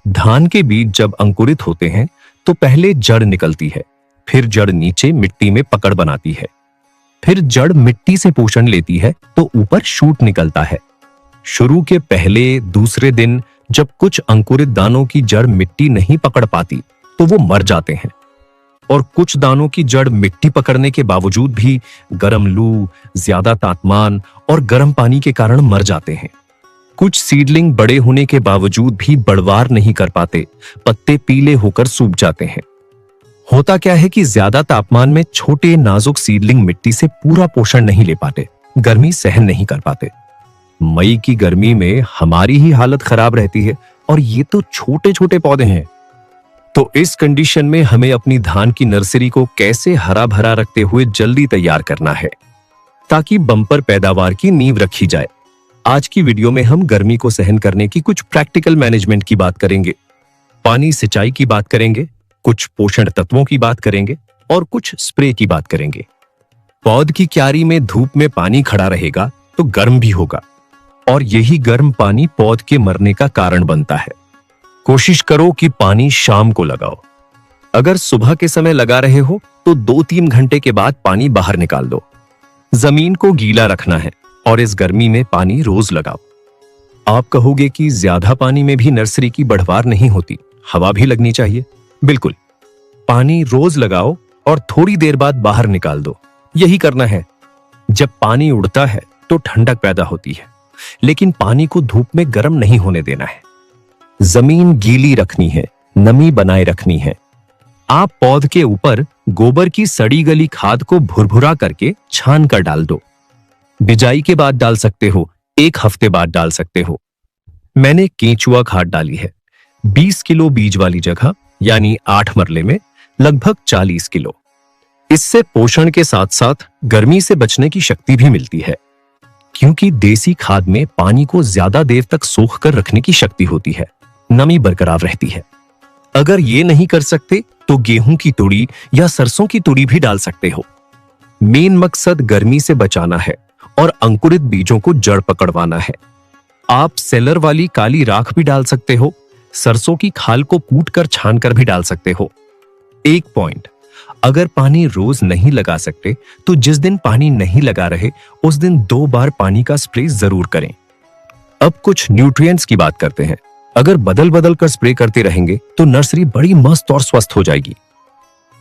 धान के बीज जब अंकुरित होते हैं तो पहले जड़ निकलती है, फिर जड़ नीचे मिट्टी में पकड़ बनाती है, फिर जड़ मिट्टी से पोषण लेती है तो ऊपर शूट निकलता है। शुरू के पहले दूसरे दिन जब कुछ अंकुरित दानों की जड़ मिट्टी नहीं पकड़ पाती तो वो मर जाते हैं, और कुछ दानों की जड़ मिट्टी पकड़ने के बावजूद भी गर्म लू, ज्यादा तापमान और गर्म पानी के कारण मर जाते हैं। कुछ सीडलिंग बड़े होने के बावजूद भी बढ़वार नहीं कर पाते, पत्ते पीले होकर सूख जाते हैं। होता क्या है कि ज्यादा तापमान में छोटे नाजुक सीडलिंग मिट्टी से पूरा पोषण नहीं ले पाते, गर्मी सहन नहीं कर पाते। मई की गर्मी में हमारी ही हालत खराब रहती है, और ये तो छोटे छोटे पौधे हैं। तो इस कंडीशन में हमें अपनी धान की नर्सरी को कैसे हरा भरा रखते हुए जल्दी तैयार करना है ताकि बम्पर पैदावार की नींव रखी जाए। आज की वीडियो में हम गर्मी को सहन करने की कुछ प्रैक्टिकल मैनेजमेंट की बात करेंगे, पानी सिंचाई की बात करेंगे, कुछ पोषण तत्वों की बात करेंगे और कुछ स्प्रे की बात करेंगे। पौध की क्यारी में धूप में पानी खड़ा रहेगा तो गर्म भी होगा, और यही गर्म पानी पौध के मरने का कारण बनता है। कोशिश करो कि पानी शाम को लगाओ। अगर सुबह के समय लगा रहे हो तो 2-3 घंटे के बाद पानी बाहर निकाल दो। जमीन को गीला रखना है और इस गर्मी में पानी रोज लगाओ। आप कहोगे कि ज्यादा पानी में भी नर्सरी की बढ़वार नहीं होती, हवा भी लगनी चाहिए। बिल्कुल, पानी रोज लगाओ और थोड़ी देर बाद बाहर निकाल दो। यही करना है। जब पानी उड़ता है तो ठंडक पैदा होती है, लेकिन पानी को धूप में गर्म नहीं होने देना है। जमीन गीली रखनी है, नमी बनाए रखनी है। आप पौध के ऊपर गोबर की सड़ी गली खाद को भुरभुरा करके छान कर डाल दो। बिजाई के बाद डाल सकते हो, 1 हफ्ते बाद डाल सकते हो। मैंने केंचुआ खाद डाली है। 20 किलो बीज वाली जगह यानी 8 मरले में लगभग 40 किलो। इससे पोषण के साथ साथ गर्मी से बचने की शक्ति भी मिलती है, क्योंकि देसी खाद में पानी को ज्यादा देर तक सोख कर रखने की शक्ति होती है, नमी बरकरार रहती है। अगर ये नहीं कर सकते तो गेहूं की तुड़ी या सरसों की तुड़ी भी डाल सकते हो। मेन मकसद गर्मी से बचाना है और अंकुरित बीजों को जड़ पकड़वाना है। आप सेलर वाली काली राख भी डाल सकते हो, सरसों की खाल को कूट कर छान कर भी डाल सकते हो। एक पॉइंट, अगर पानी रोज नहीं लगा सकते तो जिस दिन पानी नहीं लगा रहे उस दिन 2 बार पानी का स्प्रे जरूर करें। अब कुछ न्यूट्रिएंट्स की बात करते हैं। अगर बदल बदल कर स्प्रे करते रहेंगे तो नर्सरी बड़ी मस्त और स्वस्थ हो जाएगी।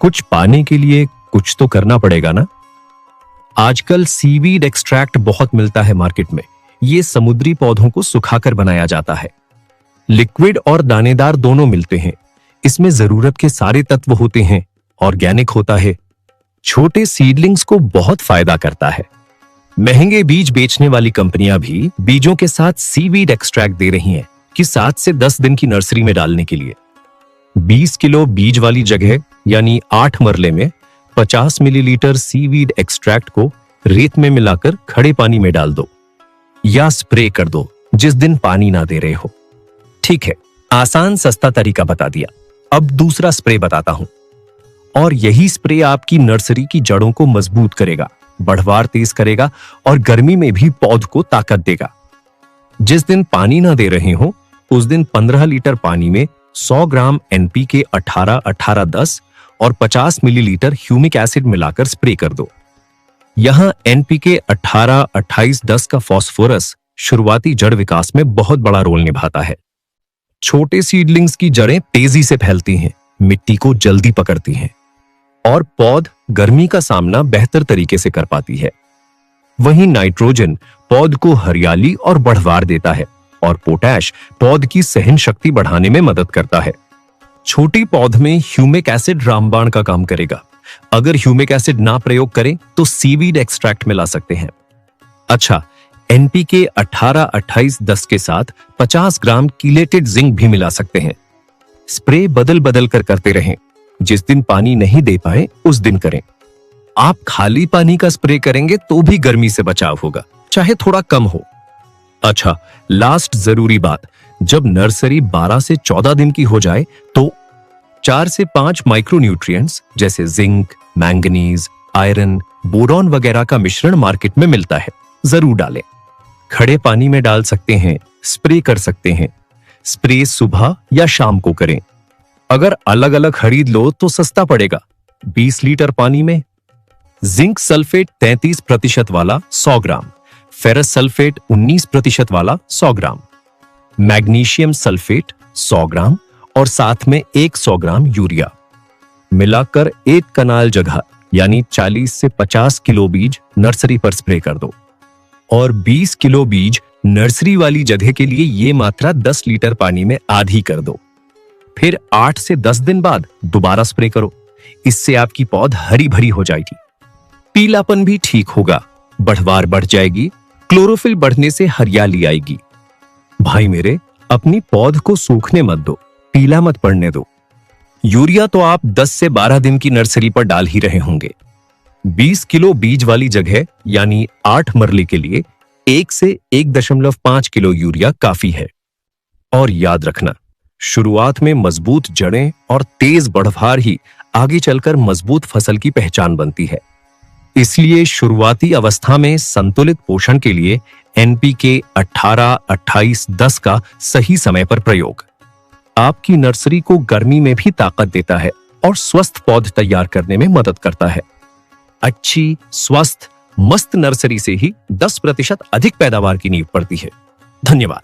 कुछ पाने के लिए कुछ तो करना पड़ेगा ना। आजकल सीवीड एक्सट्रैक्ट बहुत मिलता है मार्केट में। ये समुद्री पौधों को सुखाकर बनाया जाता है। लिक्विड और दानेदार दोनों मिलते हैं। इसमें जरूरत के सारे तत्व होते हैं, ऑर्गेनिक होता है, छोटे सीडलिंग्स को बहुत फायदा करता है। महंगे बीज बेचने वाली कंपनियां भी बीजों के साथ सीवीड एक्सट्रैक्ट दे रही हैं कि 7 से 10 दिन की नर्सरी में डालने के लिए। 20 किलो बीज वाली जगह यानी 8 मरले में 50 मिलीलीटर सीवीड एक्सट्रैक्ट को रेत में मिलाकर खड़े पानी में डाल दो या स्प्रे कर दो जिस दिन पानी ना दे रहे हो। ठीक है, आसान सस्ता तरीका बता दिया। अब दूसरा स्प्रे बताता हूं, और यही स्प्रे आपकी नर्सरी की जड़ों को मजबूत करेगा, बढ़वार तेज करेगा और गर्मी में भी पौध को ताकत देगा। जिस दिन पानी ना दे रहे हो उस दिन 15 लीटर पानी में 100 ग्राम NPK 18-18-10 और 50 मिलीलीटर ह्यूमिक एसिड मिलाकर स्प्रे कर दो। यहां NPK 18-28-10 का फास्फोरस शुरुआती जड़ विकास में बहुत बड़ा रोल निभाता है। छोटे सीडलिंग्स की जड़ें तेजी से फैलती हैं, मिट्टी को जल्दी पकड़ती हैं और पौध गर्मी का सामना बेहतर तरीके से कर पाती है। वहीं नाइट्रोजन पौध को हरियाली और बढ़वार देता है और पोटैश पौध की सहन शक्ति बढ़ाने में मदद करता है। छोटी पौध में ह्यूमिक एसिड रामबाण का काम करेगा। अगर ह्यूमिक एसिड ना प्रयोग करें तो सीवीड एक्सट्रैक्ट मिला सकते हैं। अच्छा, NPK 18-28-10 के साथ 50 ग्राम कीलेटेड जिंक भी मिला सकते हैं। स्प्रे बदल बदल कर करते रहें। जिस दिन पानी नहीं दे पाए उस दिन करें। आप खाली पानी का स्प्रे करेंगे तो भी गर्मी से बचाव होगा, चाहे थोड़ा कम हो। अच्छा, लास्ट जरूरी बात, जब नर्सरी 12 से 14 दिन की हो जाए तो 4 से 5 माइक्रोन्यूट्रिएंट्स जैसे जिंक, मैंगनीज, आयरन, बोरॉन वगैरह का मिश्रण मार्केट में मिलता है, जरूर डालें। खड़े पानी में डाल सकते हैं, स्प्रे कर सकते हैं। स्प्रे सुबह या शाम को करें। अगर अलग अलग खरीद लो तो सस्ता पड़ेगा। 20 लीटर पानी में जिंक सल्फेट 33% वाला 100 ग्राम, फेरस सल्फेट 19% वाला 100 ग्राम, मैग्नीशियम सल्फेट 100 ग्राम और साथ में 100 ग्राम यूरिया मिलाकर 1 कनाल जगह यानी 40 से 50 किलो बीज नर्सरी पर स्प्रे कर दो। और 20 किलो बीज नर्सरी वाली जगह के लिए ये मात्रा 10 लीटर पानी में आधी कर दो। फिर 8 से 10 दिन बाद दोबारा स्प्रे करो। इससे आपकी पौध हरी भरी हो जाएगी, पीलापन भी ठीक होगा, बढ़वार बढ़ जाएगी, क्लोरोफिल बढ़ने से हरियाली आएगी। भाई मेरे, अपनी पौध को सूखने मत दो, पीला मत पड़ने दो। यूरिया तो आप 10 से 12 दिन की नर्सरी पर डाल ही रहे होंगे। 20 किलो बीज वाली जगह यानी 8 मरली के लिए 1 से 1.5 किलो यूरिया काफी है। और याद रखना, शुरुआत में मजबूत जड़ें और तेज बढ़वार ही आगे चलकर मजबूत फसल की पहचान बनती है। इसलिए शुरुआती अवस्था में संतुलित पोषण के लिए NPK 18-28-10 का सही समय पर प्रयोग आपकी नर्सरी को गर्मी में भी ताकत देता है और स्वस्थ पौध तैयार करने में मदद करता है। अच्छी, स्वस्थ, मस्त नर्सरी से ही 10% अधिक पैदावार की नींव पड़ती है। धन्यवाद।